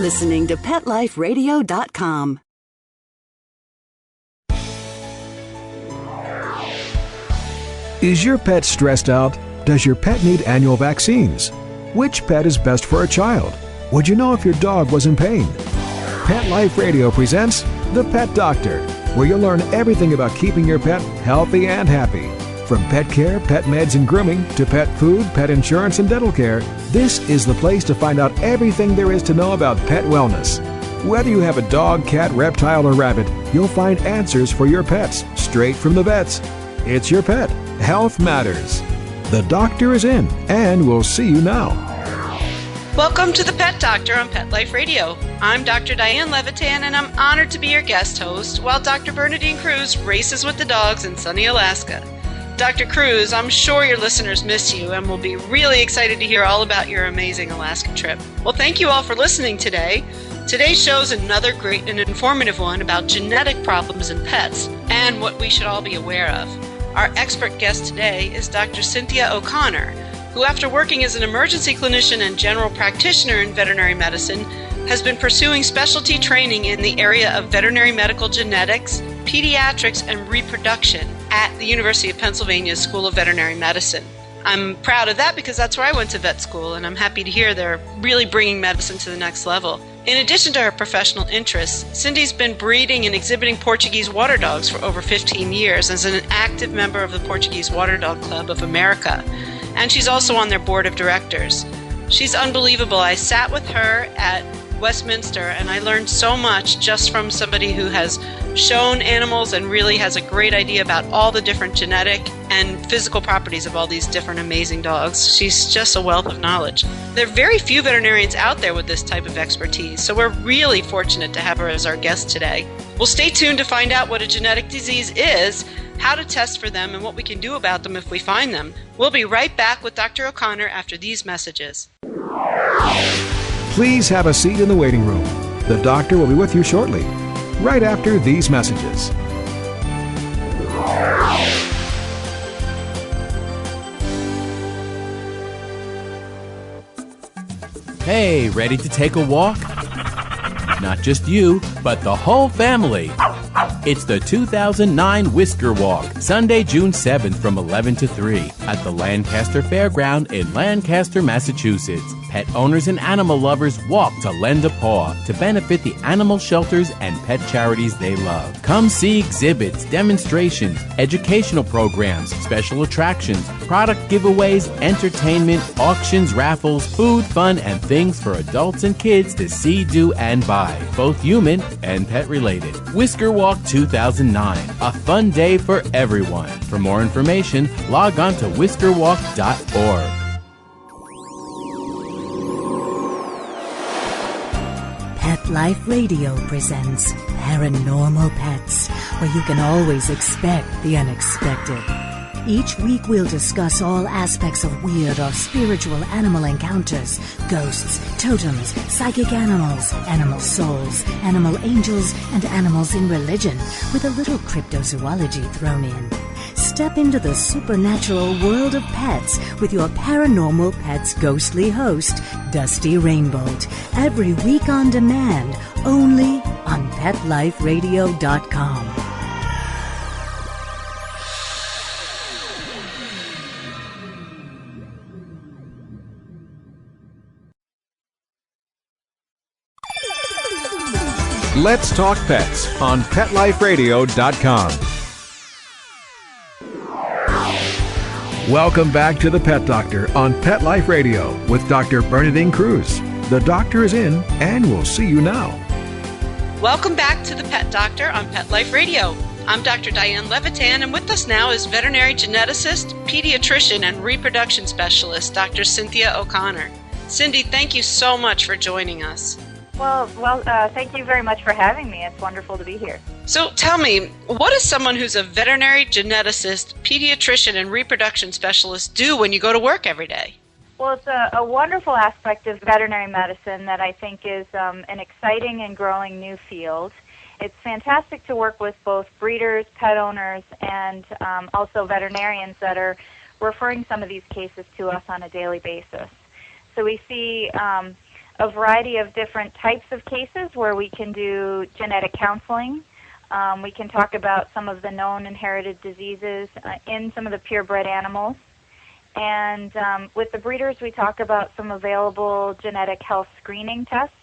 listening to PetLifeRadio.com. Is your pet stressed out? Does your pet need annual vaccines? Which pet is best for a child? Would you know if your dog was in pain? Pet Life Radio presents The Pet Doctor, where you'll learn everything about keeping your pet healthy and happy. From pet care, pet meds and grooming, to pet food, pet insurance and dental care, this is the place to find out everything there is to know about pet wellness. Whether you have a dog, cat, reptile, or rabbit, you'll find answers for your pets straight from the vets. It's your pet. Health matters. The doctor is in, and we'll see you now. Welcome to the Pet Doctor on Pet Life Radio. I'm Dr. Diane Levitan, and I'm honored to be your guest host while Dr. Bernadine Cruz races with the dogs in sunny Alaska. Dr. Cruz, I'm sure your listeners miss you and will be really excited to hear all about your amazing Alaska trip. Well, thank you all for listening today. Today's show is another great and informative one about genetic problems in pets and what we should all be aware of. Our expert guest today is Dr. Cynthia O'Connor, who, after working as an emergency clinician and general practitioner in veterinary medicine, has been pursuing specialty training in the area of veterinary medical genetics, pediatrics, and reproduction at the University of Pennsylvania School of Veterinary Medicine. I'm proud of that because that's where I went to vet school, and I'm happy to hear they're really bringing medicine to the next level. In addition to her professional interests, Cindy's been breeding and exhibiting Portuguese water dogs for over 15 years as an active member of the Portuguese Water Dog Club of America, and she's also on their board of directors. She's unbelievable. I sat with her at Westminster, and I learned so much just from somebody who has shown animals and really has a great idea about all the different genetic and physical properties of all these different amazing dogs. She's just a wealth of knowledge. There are very few veterinarians out there with this type of expertise, so we're really fortunate to have her as our guest today. Well, stay tuned to find out what a genetic disease is, how to test for them, and what we can do about them if we find them. We'll be right back with Dr. O'Connor after these messages. Please have a seat in the waiting room. The doctor will be with you shortly, right after these messages. Hey, ready to take a walk? Not just you, but the whole family. It's the 2009 Whisker Walk, Sunday, June 7th from 11 to 3 at the Lancaster Fairground in Lancaster, Massachusetts. Pet owners and animal lovers walk to lend a paw to benefit the animal shelters and pet charities they love. Come see exhibits, demonstrations, educational programs, special attractions, product giveaways, entertainment, auctions, raffles, food, fun, and things for adults and kids to see, do, and buy, both human and pet related. Whisker Walk 2009, a fun day for everyone. For more information, log on to whiskerwalk.org. Pet Life Radio presents Paranormal Pets, where you can always expect the unexpected. Each week we'll discuss all aspects of weird or spiritual animal encounters, ghosts, totems, psychic animals, animal souls, animal angels, and animals in religion, with a little cryptozoology thrown in. Step into the supernatural world of pets with your Paranormal Pets ghostly host, Dusty Rainbolt, every week on demand, only on PetLifeRadio.com. Let's Talk Pets on PetLifeRadio.com. Welcome back to the Pet Doctor on Pet Life Radio with Dr. Bernadine Cruz. The doctor is in, and we'll see you now. Welcome back to the Pet Doctor on Pet Life Radio. I'm Dr. Diane Levitan, and with us now is veterinary geneticist, pediatrician, and reproduction specialist, Dr. Cynthia O'Connor. Cindy, thank you so much for joining us. Well, thank you very much for having me. It's wonderful to be here. So tell me, what does someone who's a veterinary geneticist, pediatrician, and reproduction specialist do when you go to work every day? Well, it's a wonderful aspect of veterinary medicine that I think is an exciting and growing new field. It's fantastic to work with both breeders, pet owners, and also veterinarians that are referring some of these cases to us on a daily basis. So we see a variety of different types of cases where we can do genetic counseling. We can talk about some of the known inherited diseases in some of the purebred animals. And with the breeders, we talk about some available genetic health screening tests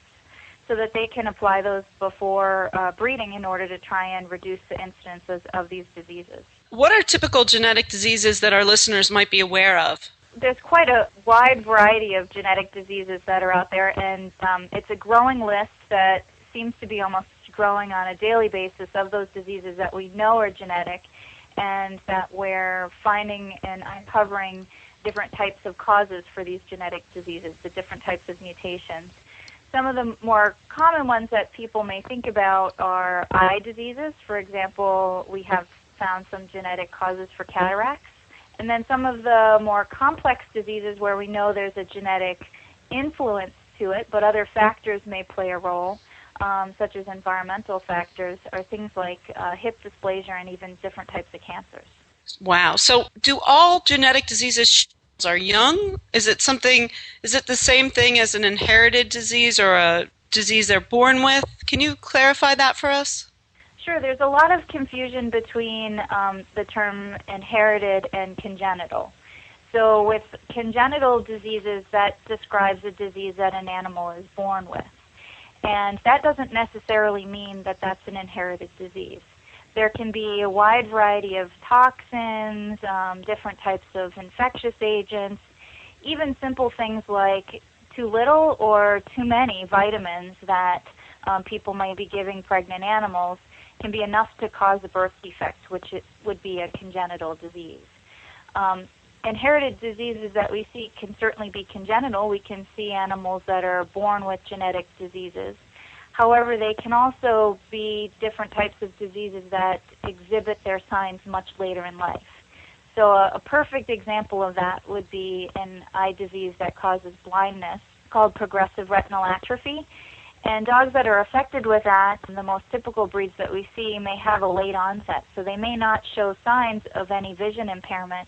so that they can apply those before breeding in order to try and reduce the incidences of these diseases. What are typical genetic diseases that our listeners might be aware of? There's quite a wide variety of genetic diseases that are out there, and it's a growing list that seems to be almost growing on a daily basis of those diseases that we know are genetic, and that we're finding and uncovering different types of causes for these genetic diseases, the different types of mutations. Some of the more common ones that people may think about are eye diseases. For example, we have found some genetic causes for cataracts. And then some of the more complex diseases where we know there's a genetic influence to it, but other factors may play a role, such as environmental factors, are things like hip dysplasia and even different types of cancers. Wow. So do all genetic diseases are young? Is it the same thing as an inherited disease or a disease they're born with? Can you clarify that for us? Sure. There's a lot of confusion between the term inherited and congenital. So with congenital diseases, that describes a disease that an animal is born with. And that doesn't necessarily mean that that's an inherited disease. There can be a wide variety of toxins, different types of infectious agents, even simple things like too little or too many vitamins that people might be giving pregnant animals can be enough to cause a birth defect, which would be a congenital disease. Inherited diseases that we see can certainly be congenital. We can see animals that are born with genetic diseases. However, they can also be different types of diseases that exhibit their signs much later in life. So a perfect example of that would be an eye disease that causes blindness called progressive retinal atrophy. And dogs that are affected with that, the most typical breeds that we see, may have a late onset. So they may not show signs of any vision impairment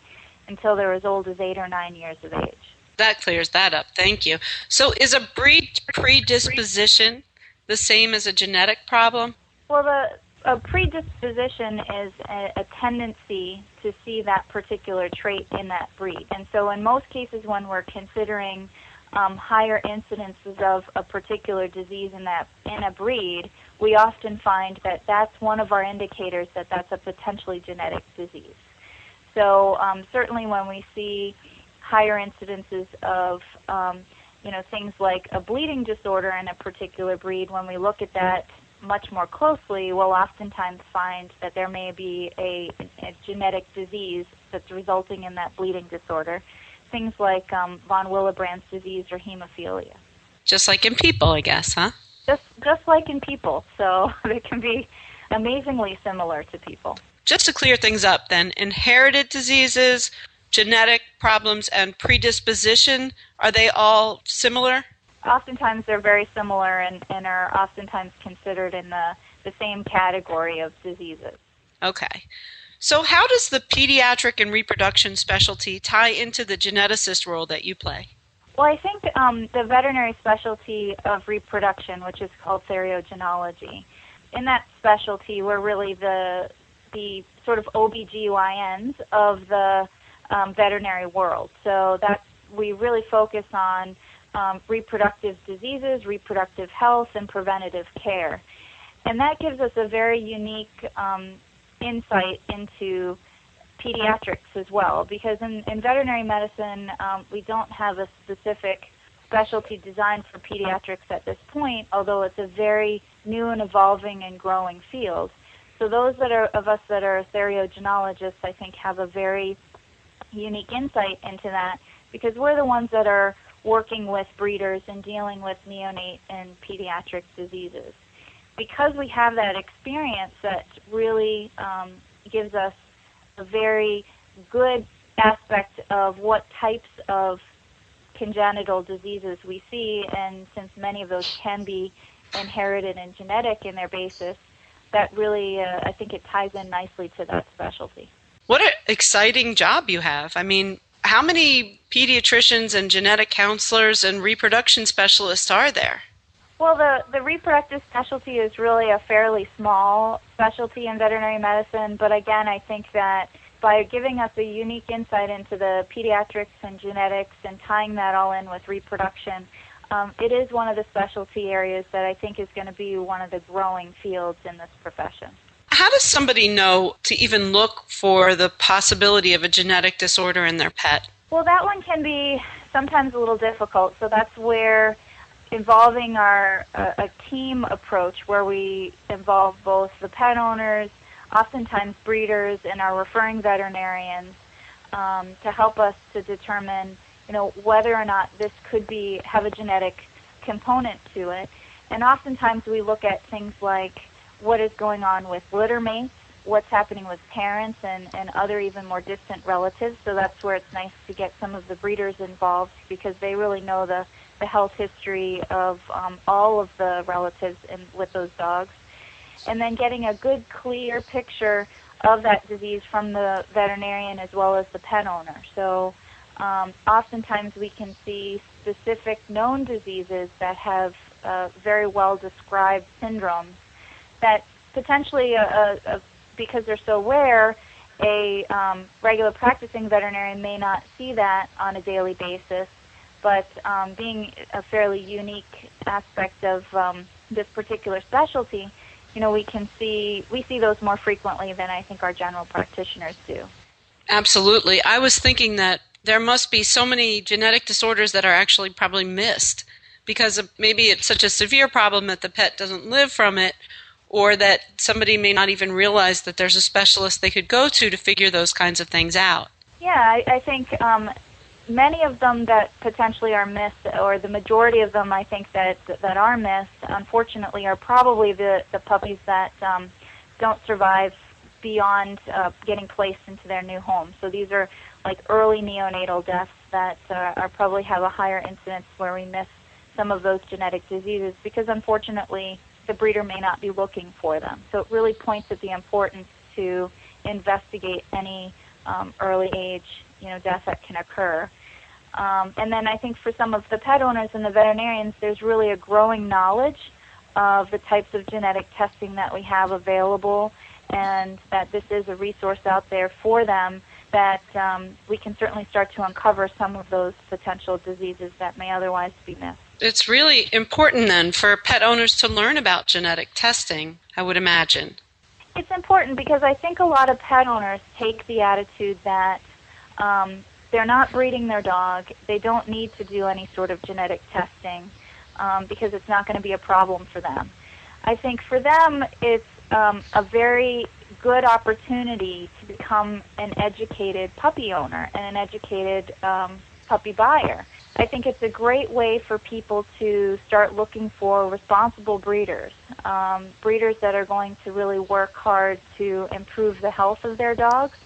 until they're as old as 8 or 9 years of age. That clears that up. Thank you. So is a breed predisposition the same as a genetic problem? Well, a predisposition is a tendency to see that particular trait in that breed. And so in most cases when we're considering higher incidences of a particular disease in a breed, we often find that that's one of our indicators that that's a potentially genetic disease. So certainly when we see higher incidences of things like a bleeding disorder in a particular breed, when we look at that much more closely, we'll oftentimes find that there may be a genetic disease that's resulting in that bleeding disorder. Things like von Willebrand's disease or hemophilia. Just like in people, I guess, huh? Just like in people. So they can be amazingly similar to people. Just to clear things up then, inherited diseases, genetic problems, and predisposition, are they all similar? Oftentimes they're very similar and are oftentimes considered in the same category of diseases. Okay. So how does the pediatric and reproduction specialty tie into the geneticist role that you play? Well, I think the veterinary specialty of reproduction, which is called theriogenology, in that specialty we're really the sort of OBGYNs of the veterinary world. So that we really focus on reproductive diseases, reproductive health, and preventative care. And that gives us a very unique insight into pediatrics as well, because in veterinary medicine we don't have a specific specialty designed for pediatrics at this point, although it's a very new and evolving and growing field. So those of us that are theriogenologists, I think, have a very unique insight into that, because we're the ones that are working with breeders and dealing with neonate and pediatric diseases. Because we have that experience, that really gives us a very good aspect of what types of congenital diseases we see, and since many of those can be inherited and genetic in their basis, that really, I think it ties in nicely to that specialty. What an exciting job you have. I mean, how many pediatricians and genetic counselors and reproduction specialists are there? Well, the reproductive specialty is really a fairly small specialty in veterinary medicine, but again, I think that by giving us a unique insight into the pediatrics and genetics and tying that all in with reproduction, it is one of the specialty areas that I think is going to be one of the growing fields in this profession. How does somebody know to even look for the possibility of a genetic disorder in their pet? Well, that one can be sometimes a little difficult, so that's where involving a team approach where we involve both the pet owners, oftentimes breeders, and our referring veterinarians to help us to determine, whether or not this could have a genetic component to it. And oftentimes we look at things like what is going on with litter mates, what's happening with parents and other even more distant relatives. So that's where it's nice to get some of the breeders involved because they really know the health history of all of the relatives with those dogs. And then getting a good, clear picture of that disease from the veterinarian as well as the pet owner. So oftentimes we can see specific known diseases that have very well-described syndromes that potentially, because they're so rare, a regular practicing veterinarian may not see that on a daily basis, but being a fairly unique aspect of this particular specialty, we see those more frequently than I think our general practitioners do. Absolutely. I was thinking that there must be so many genetic disorders that are actually probably missed because maybe it's such a severe problem that the pet doesn't live from it, or that somebody may not even realize that there's a specialist they could go to figure those kinds of things out. Yeah, I think many of them that potentially are missed, or the majority of them I think that are missed, unfortunately, are probably the puppies that don't survive beyond getting placed into their new home. So these are like early neonatal deaths that are probably have a higher incidence where we miss some of those genetic diseases because unfortunately the breeder may not be looking for them. So it really points at the importance to investigate any early age, death that can occur. And then I think for some of the pet owners and the veterinarians, there's really a growing knowledge of the types of genetic testing that we have available, and that this is a resource out there for them that we can certainly start to uncover some of those potential diseases that may otherwise be missed. It's really important then for pet owners to learn about genetic testing, I would imagine. It's important because I think a lot of pet owners take the attitude that they're not breeding their dog, they don't need to do any sort of genetic testing because it's not going to be a problem for them. I think for them it's a very good opportunity to become an educated puppy owner and an educated puppy buyer. I think it's a great way for people to start looking for responsible breeders, breeders that are going to really work hard to improve the health of their dogs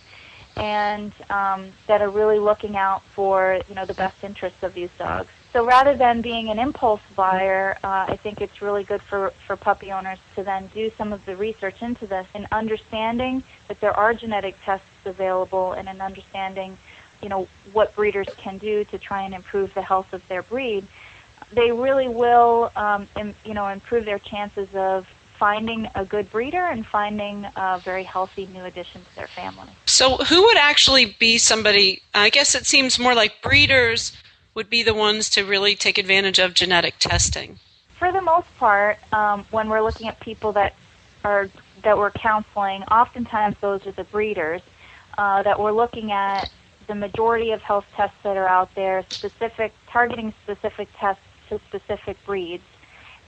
and that are really looking out for the best interests of these dogs. So rather than being an impulse buyer, I think it's really good for puppy owners to then do some of the research into this and understanding that there are genetic tests available and an understanding what breeders can do to try and improve the health of their breed. They really will improve their chances of finding a good breeder and finding a very healthy new addition to their family. So who would actually be somebody, I guess it seems more like breeders would be the ones to really take advantage of genetic testing? For the most part, when we're looking at people that we're counseling, oftentimes those are the breeders that we're looking at the majority of health tests that are out there, targeting specific tests to specific breeds,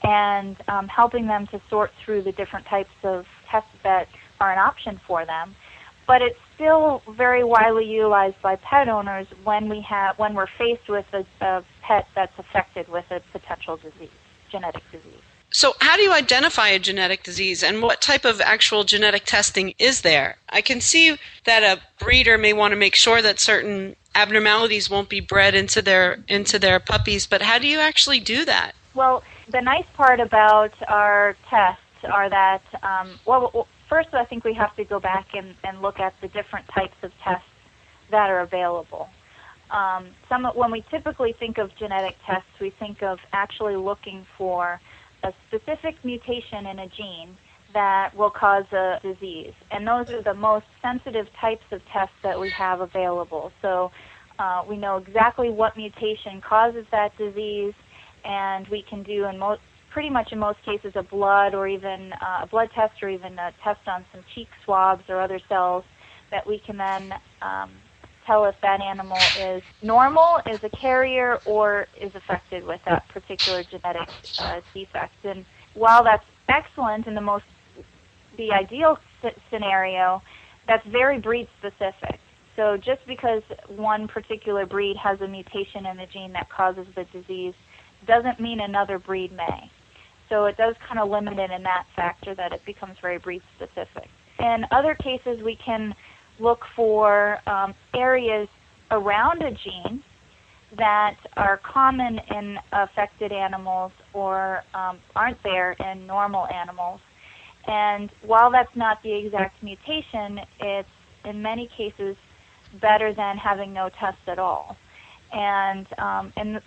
and helping them to sort through the different types of tests that are an option for them. But it's still very widely utilized by pet owners when we're faced with a pet that's affected with a potential genetic disease. So how do you identify a genetic disease, and what type of actual genetic testing is there? I can see that a breeder may want to make sure that certain abnormalities won't be bred into their puppies, but how do you actually do that? Well, the nice part about our tests are that, first I think we have to go back and look at the different types of tests that are available. when we typically think of genetic tests, we think of actually looking for a specific mutation in a gene that will cause a disease. And those are the most sensitive types of tests that we have available. So we know exactly what mutation causes that disease, and we can do pretty much in most cases a blood or even a blood test or even a test on some cheek swabs or other cells that we can then tell if that animal is normal, is a carrier, or is affected with that particular genetic defect. And while that's excellent in the ideal scenario, that's very breed specific. So just because one particular breed has a mutation in the gene that causes the disease doesn't mean another breed may. So it does kind of limit it in that factor that it becomes very breed specific. In other cases, we can look for areas around a gene that are common in affected animals or aren't there in normal animals. And while that's not the exact mutation, it's in many cases better than having no test at all. And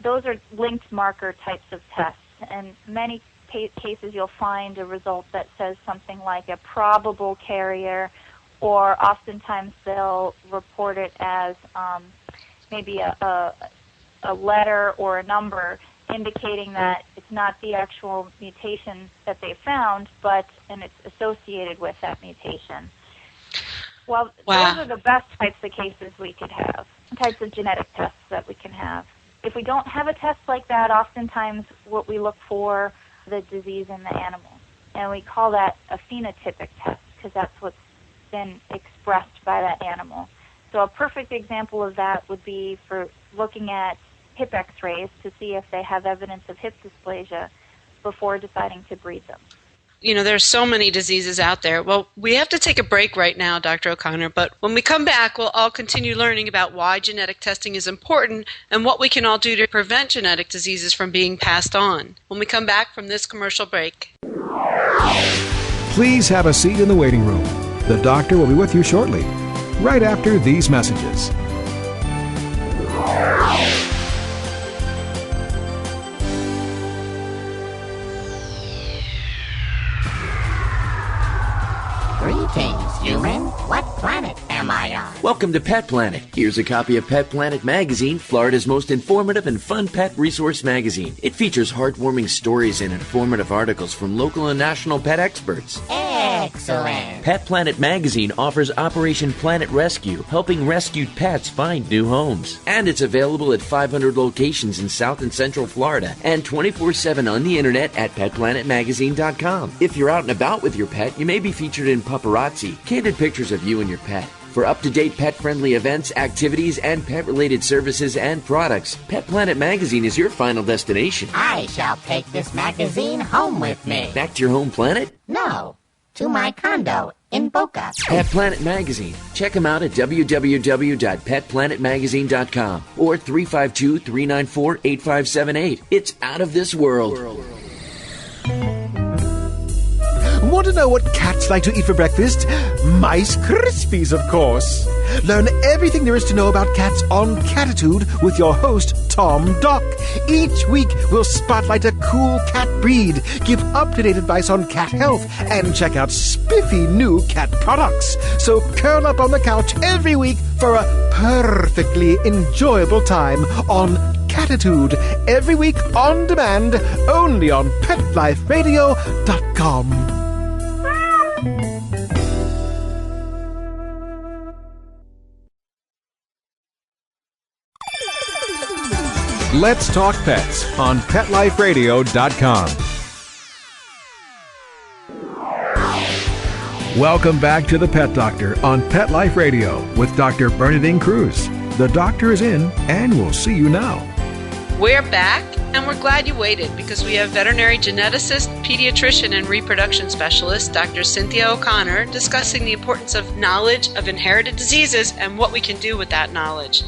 those are linked marker types of tests. And many cases you'll find a result that says something like a probable carrier, or oftentimes they'll report it as maybe a letter or a number indicating that it's not the actual mutation that they found, and it's associated with that mutation. Well, those are the best types of cases we could have, types of genetic tests that we can have. If we don't have a test like that, oftentimes what we look for the disease in the animal, and we call that a phenotypic test because that's what's been expressed by that animal. So a perfect example of that would be for looking at hip x-rays to see if they have evidence of hip dysplasia before deciding to breed them. You know, there's so many diseases out there. Well, we have to take a break right now, Dr. O'Connor, but when we come back, we'll all continue learning about why genetic testing is important and what we can all do to prevent genetic diseases from being passed on. When we come back from this commercial break. Please have a seat in the waiting room. The doctor will be with you shortly, right after these messages. Greetings, human. What planet am I on? Welcome to Pet Planet. Here's a copy of Pet Planet Magazine, Florida's most informative and fun pet resource magazine. It features heartwarming stories and informative articles from local and national pet experts. Excellent. Pet Planet Magazine offers Operation Planet Rescue, helping rescued pets find new homes. And it's available at 500 locations in South and Central Florida and 24/7 on the internet at petplanetmagazine.com. If you're out and about with your pet, you may be featured in paparazzi, candid pictures of you and your pet. For up-to-date pet-friendly events, activities, and pet-related services and products, Pet Planet Magazine is your final destination. I shall take this magazine home with me. Back to your home planet? No, to my condo in Boca. Pet Planet Magazine. Check them out at www.petplanetmagazine.com or 352-394-8578. It's out of this world. Want to know what cats like to eat for breakfast? Mice Krispies, of course. Learn everything there is to know about cats on Catitude with your host, Tom Dock. Each week, we'll spotlight a cool cat breed, give up-to-date advice on cat health, and check out spiffy new cat products. So curl up on the couch every week for a perfectly enjoyable time on Catitude. Every week on demand, only on PetLifeRadio.com. Let's Talk Pets on PetLifeRadio.com. Welcome back to the Pet Doctor on Pet Life Radio with Dr. Bernadine Cruz. The doctor is in, and we'll see you now. We're back, and we're glad you waited because we have veterinary geneticist, pediatrician, and reproduction specialist, Dr. Cynthia O'Connor, discussing the importance of knowledge of inherited diseases and what we can do with that knowledge.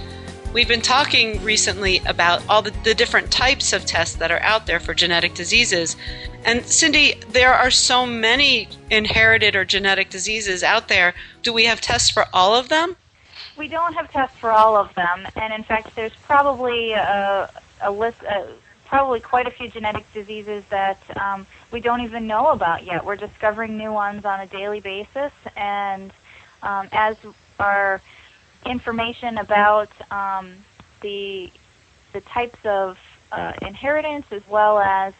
We've been talking recently about all the different types of tests that are out there for genetic diseases. And Cindy, there are so many inherited or genetic diseases out there. Do we have tests for all of them? We don't have tests for all of them, and in fact, there's probably a list, probably quite a few genetic diseases that we don't even know about yet. We're discovering new ones on a daily basis, and as our information about the types of inheritance as well as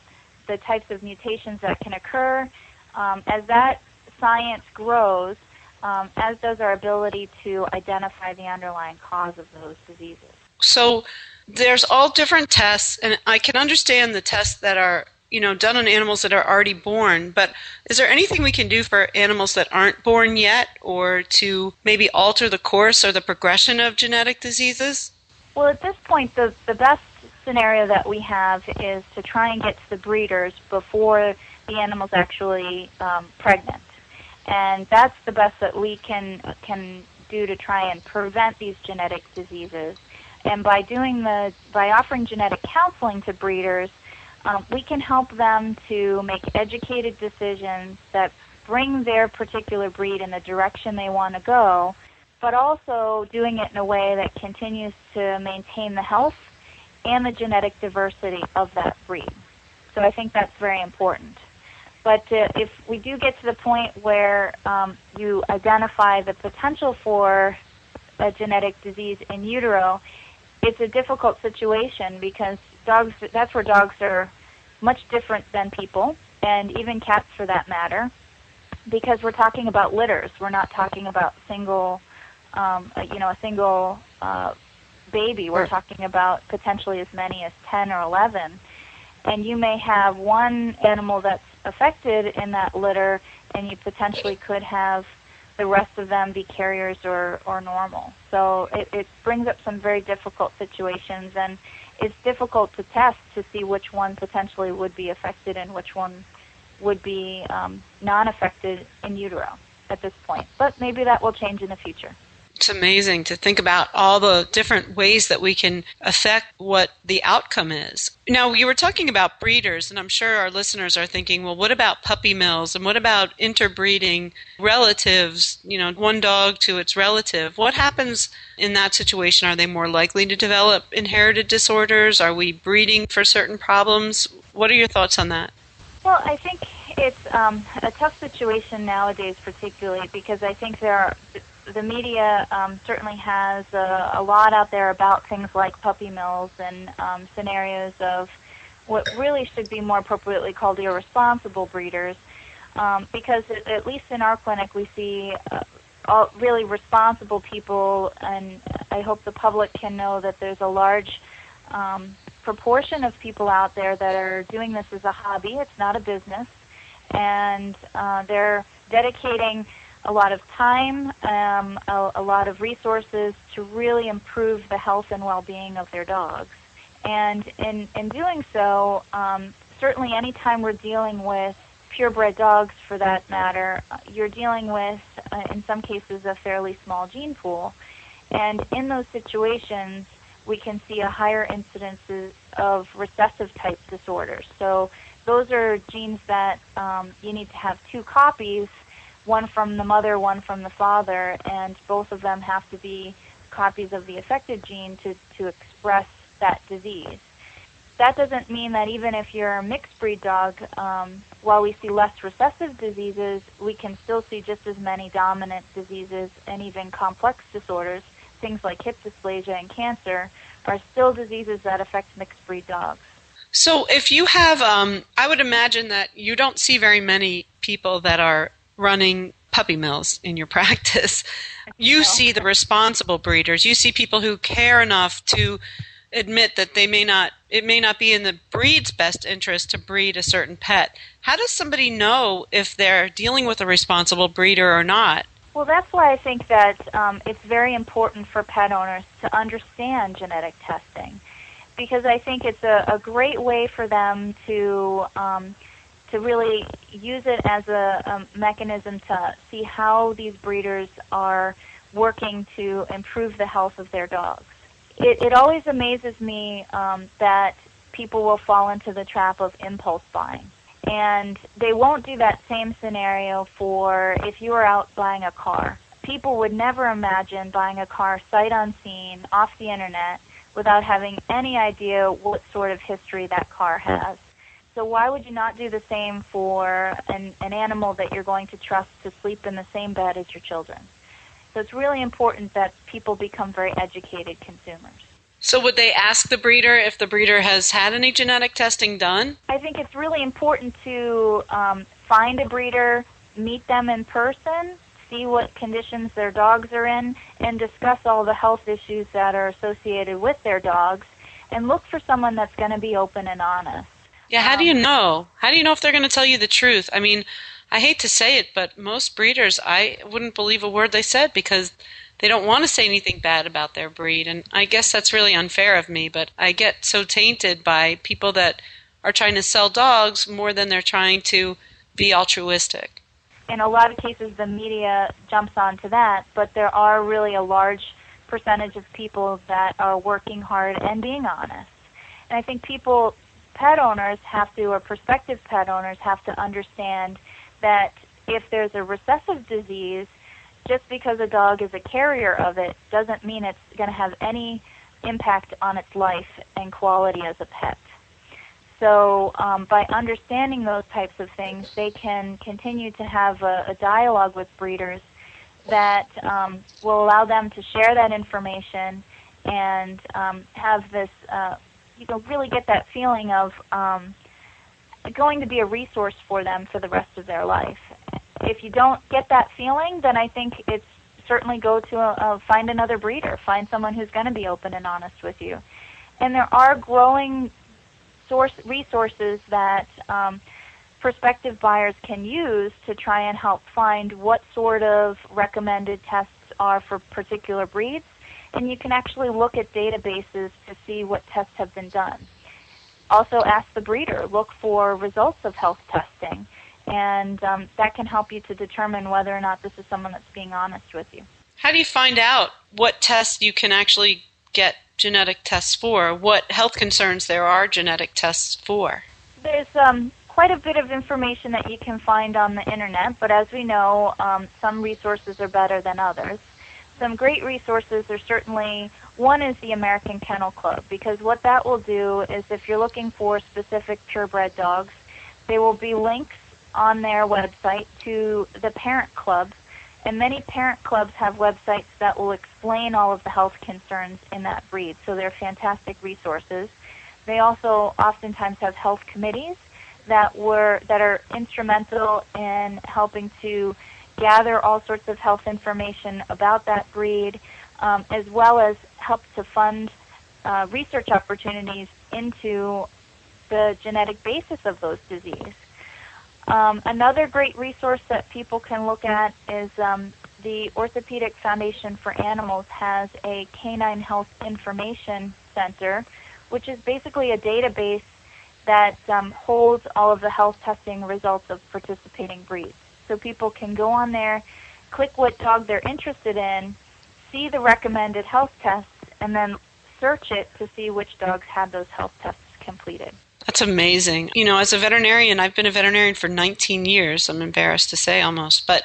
the types of mutations that can occur, as that science grows, as does our ability to identify the underlying cause of those diseases. So there's all different tests, and I can understand the tests that are done on animals that are already born, but is there anything we can do for animals that aren't born yet, or to maybe alter the course or the progression of genetic diseases? Well, at this point, the best scenario that we have is to try and get to the breeders before the animal's actually pregnant. And that's the best that we can do to try and prevent these genetic diseases. And by offering genetic counseling to breeders, we can help them to make educated decisions that bring their particular breed in the direction they want to go, but also doing it in a way that continues to maintain the health and the genetic diversity of that breed. So I think that's very important. But if we do get to the point where you identify the potential for a genetic disease in utero, it's a difficult situation because that's where dogs are much different than people, and even cats for that matter, because we're talking about litters. We're not talking about a single baby. We're talking about potentially as many as 10 or 11. And you may have one animal that's affected in that litter, and you potentially could have the rest of them be carriers or normal. So it brings up some very difficult situations, and it's difficult to test to see which one potentially would be affected and which one would be non-affected in utero at this point. But maybe that will change in the future. It's amazing to think about all the different ways that we can affect what the outcome is. Now, you were talking about breeders, and I'm sure our listeners are thinking, well, what about puppy mills, and what about interbreeding relatives, one dog to its relative? What happens in that situation? Are they more likely to develop inherited disorders? Are we breeding for certain problems? What are your thoughts on that? Well, I think it's a tough situation nowadays, particularly because I think the media certainly has a lot out there about things like puppy mills and scenarios of what really should be more appropriately called irresponsible breeders, because at least in our clinic we see all really responsible people, and I hope the public can know that there's a large proportion of people out there that are doing this as a hobby. It's not a business, and they're dedicating a lot of time, a lot of resources to really improve the health and well-being of their dogs. And in doing so, certainly any time we're dealing with purebred dogs, for that matter, you're dealing with, in some cases, a fairly small gene pool. And in those situations, we can see a higher incidence of recessive-type disorders. So those are genes that you need to have two copies, one from the mother, one from the father, and both of them have to be copies of the affected gene to express that disease. That doesn't mean that even if you're a mixed breed dog, while we see less recessive diseases, we can still see just as many dominant diseases and even complex disorders. Things like hip dysplasia and cancer are still diseases that affect mixed breed dogs. So if you have, I would imagine that you don't see very many people that are running puppy mills in your practice. You see the responsible breeders. You see people who care enough to admit that it may not be in the breed's best interest to breed a certain pet. How does somebody know if they're dealing with a responsible breeder or not? Well, that's why I think that it's very important for pet owners to understand genetic testing, because I think it's a great way for them to really use it as a mechanism to see how these breeders are working to improve the health of their dogs. It always amazes me that people will fall into the trap of impulse buying. And they won't do that same scenario for if you are out buying a car. people would never imagine buying a car sight unseen off the internet without having any idea what sort of history that car has. So why would you not do the same for an animal that you're going to trust to sleep in the same bed as your children? So it's really important that people become very educated consumers. So would they ask the breeder if the breeder has had any genetic testing done? I think it's really important to find a breeder, meet them in person, see what conditions their dogs are in, and discuss all the health issues that are associated with their dogs, and look for someone that's going to be open and honest. Yeah, how do you know? How do you know if they're going to tell you the truth? I mean, I hate to say it, but most breeders, I wouldn't believe a word they said because they don't want to say anything bad about their breed. And I guess that's really unfair of me, but I get so tainted by people that are trying to sell dogs more than they're trying to be altruistic. In a lot of cases, the media jumps onto that, but there are really a large percentage of people that are working hard and being honest. And I think pet owners have to, or prospective pet owners have to understand that if there's a recessive disease, just because a dog is a carrier of it doesn't mean it's going to have any impact on its life and quality as a pet. So by understanding those types of things, they can continue to have a dialogue with breeders that will allow them to share that information and have this, really get that feeling of going to be a resource for them for the rest of their life. If you don't get that feeling, then I think it's certainly go to find another breeder, find someone who's going to be open and honest with you. And there are growing resources that prospective buyers can use to try and help find what sort of recommended tests are for particular breeds. And you can actually look at databases to see what tests have been done. Also ask the breeder, look for results of health testing, and that can help you to determine whether or not this is someone that's being honest with you. How do you find out what tests you can actually get genetic tests for? What health concerns there are genetic tests for? There's quite a bit of information that you can find on the internet, but as we know, some resources are better than others. Some great resources are certainly, one is the American Kennel Club, because what that will do is if you're looking for specific purebred dogs, there will be links on their website to the parent club, and many parent clubs have websites that will explain all of the health concerns in that breed, so they're fantastic resources. They also oftentimes have health committees that are instrumental in helping to gather all sorts of health information about that breed, as well as help to fund research opportunities into the genetic basis of those diseases. Another great resource that people can look at is the Orthopedic Foundation for Animals has a Canine Health Information Center, which is basically a database that holds all of the health testing results of participating breeds. So people can go on there, click what dog they're interested in, see the recommended health tests, and then search it to see which dogs had those health tests completed. That's amazing. You know, as a veterinarian, I've been a veterinarian for 19 years. I'm embarrassed to say almost, but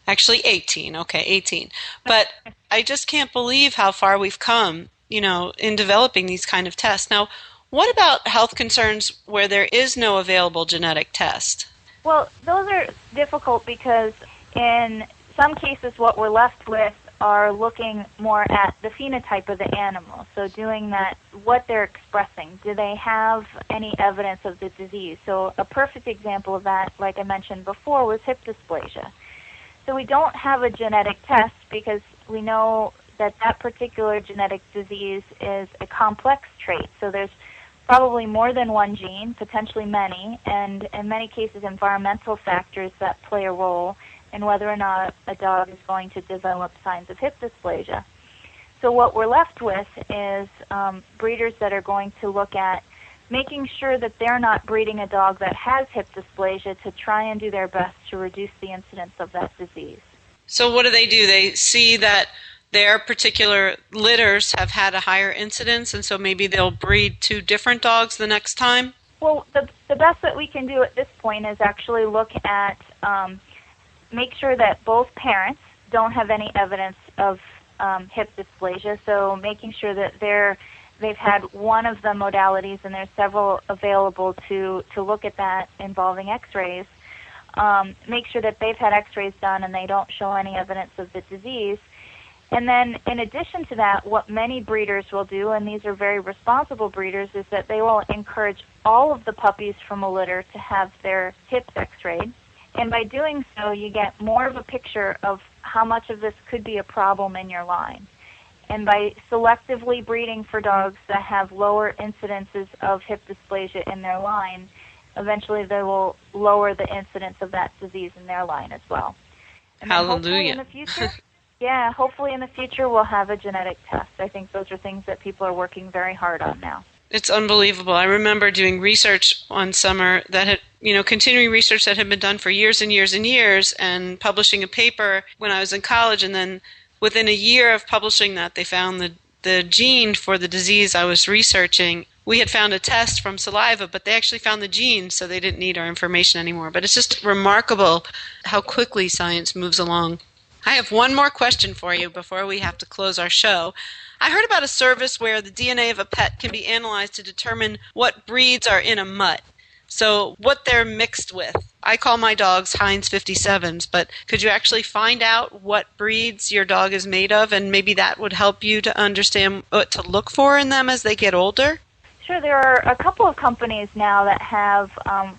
actually 18. Okay, 18. But I just can't believe how far we've come, in developing these kind of tests. Now, what about health concerns where there is no available genetic test? Well, those are difficult because in some cases what we're left with are looking more at the phenotype of the animal. So doing that, what they're expressing. Do they have any evidence of the disease? So a perfect example of that, like I mentioned before, was hip dysplasia. So we don't have a genetic test because we know that that particular genetic disease is a complex trait. So there's probably more than one gene, potentially many, and in many cases environmental factors that play a role in whether or not a dog is going to develop signs of hip dysplasia. So what we're left with is breeders that are going to look at making sure that they're not breeding a dog that has hip dysplasia to try and do their best to reduce the incidence of that disease. So what do? They see that their particular litters have had a higher incidence, and so maybe they'll breed two different dogs the next time? Well, the best that we can do at this point is actually look at, make sure that both parents don't have any evidence of hip dysplasia. So making sure that they've had one of the modalities, and there's several available to look at that involving x-rays. Make sure that they've had x-rays done and they don't show any evidence of the disease. And then in addition to that, what many breeders will do, and these are very responsible breeders, is that they will encourage all of the puppies from a litter to have their hips x-rayed. And by doing so, you get more of a picture of how much of this could be a problem in your line. And by selectively breeding for dogs that have lower incidences of hip dysplasia in their line, eventually they will lower the incidence of that disease in their line as well. And hallelujah. Hopefully in the future, hopefully in the future we'll have a genetic test. I think those are things that people are working very hard on now. It's unbelievable. I remember doing research one summer that had, continuing research that had been done for years and years and years, and publishing a paper when I was in college, and then within a year of publishing that, they found the gene for the disease I was researching. We had found a test from saliva, but they actually found the gene, so they didn't need our information anymore. But it's just remarkable how quickly science moves along. I have one more question for you before we have to close our show. I heard about a service where the DNA of a pet can be analyzed to determine what breeds are in a mutt, so what they're mixed with. I call my dogs Heinz 57s, but could you actually find out what breeds your dog is made of, and maybe that would help you to understand what to look for in them as they get older? Sure. There are a couple of companies now that have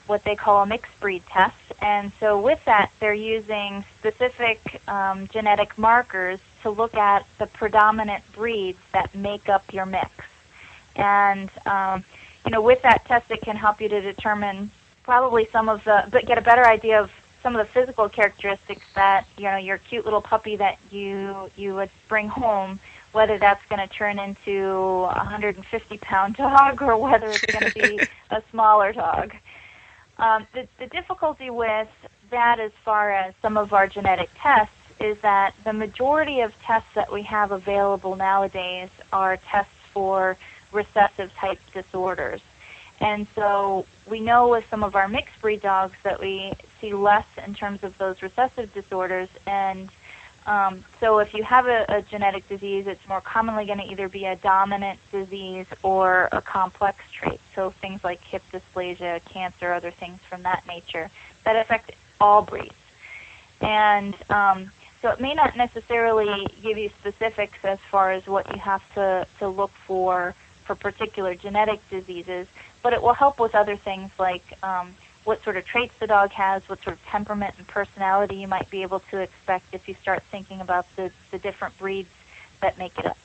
what they call a mixed breed test, and so with that they're using specific genetic markers to look at the predominant breeds that make up your mix. And with that test, it can help you to determine probably but get a better idea of some of the physical characteristics that your cute little puppy that you would bring home, whether that's going to turn into a 150-pound dog or whether it's going to be a smaller dog. The difficulty with that, as far as some of our genetic tests, is that the majority of tests that we have available nowadays are tests for recessive type disorders. And so we know with some of our mixed breed dogs that we see less in terms of those recessive disorders. And so if you have a genetic disease, it's more commonly going to either be a dominant disease or a complex trait. So things like hip dysplasia, cancer, other things from that nature that affect all breeds. And so it may not necessarily give you specifics as far as what you have to look for particular genetic diseases, but it will help with other things like what sort of traits the dog has, what sort of temperament and personality you might be able to expect if you start thinking about the different breeds that make it up.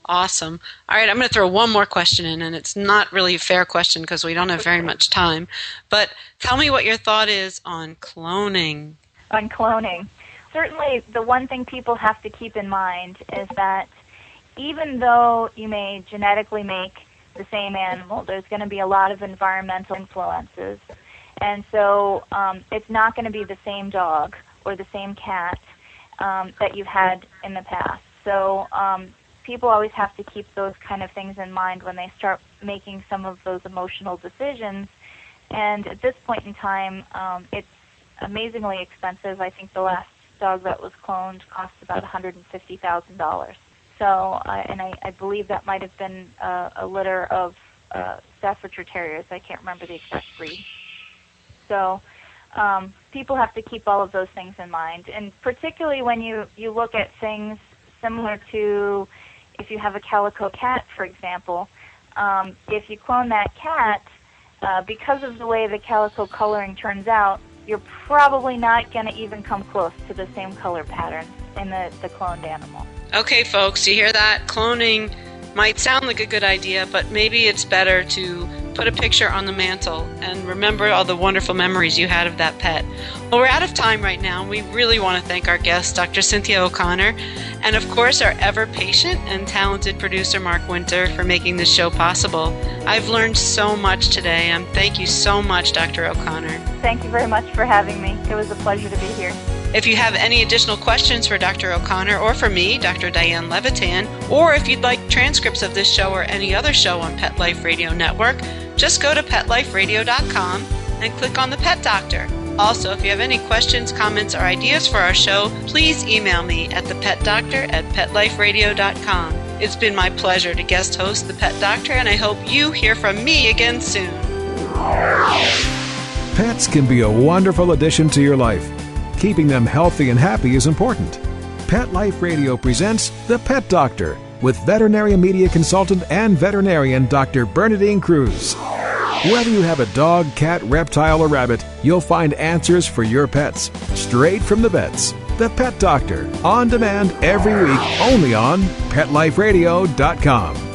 Awesome. All right, I'm going to throw one more question in, and it's not really a fair question because we don't have very much time, but tell me what your thought is on cloning. On cloning. Certainly the one thing people have to keep in mind is that even though you may genetically make the same animal, there's going to be a lot of environmental influences. And so it's not going to be the same dog or the same cat that you've had in the past. So people always have to keep those kind of things in mind when they start making some of those emotional decisions. And at this point in time, it's amazingly expensive. I think the last dog that was cloned cost about $150,000. So, and I believe that might have been a litter of Staffordshire Terriers. I can't remember the exact breed. So people have to keep all of those things in mind. And particularly when you look at things similar to if you have a calico cat, for example, if you clone that cat, because of the way the calico coloring turns out, you're probably not going to even come close to the same color pattern in the cloned animal. Okay, folks, you hear that? Cloning might sound like a good idea, but maybe it's better to put a picture on the mantle and remember all the wonderful memories you had of that pet. Well, we're out of time right now. We really want to thank our guest, Dr. Cynthia O'Connor, and of course our ever-patient and talented producer, Mark Winter, for making this show possible. I've learned so much today, and thank you so much, Dr. O'Connor. Thank you very much for having me. It was a pleasure to be here. If you have any additional questions for Dr. O'Connor or for me, Dr. Diane Levitan, or if you'd like transcripts of this show or any other show on Pet Life Radio Network, just go to PetLifeRadio.com and click on the Pet Doctor. Also, if you have any questions, comments, or ideas for our show, please email me at thepetdoctor@petliferadio.com. It's been my pleasure to guest host The Pet Doctor, and I hope you hear from me again soon. Pets can be a wonderful addition to your life. Keeping them healthy and happy is important. Pet Life Radio presents The Pet Doctor with veterinary media consultant and veterinarian Dr. Bernadine Cruz. Whether you have a dog, cat, reptile, or rabbit, you'll find answers for your pets straight from the vets. The Pet Doctor, on demand every week, only on PetLifeRadio.com.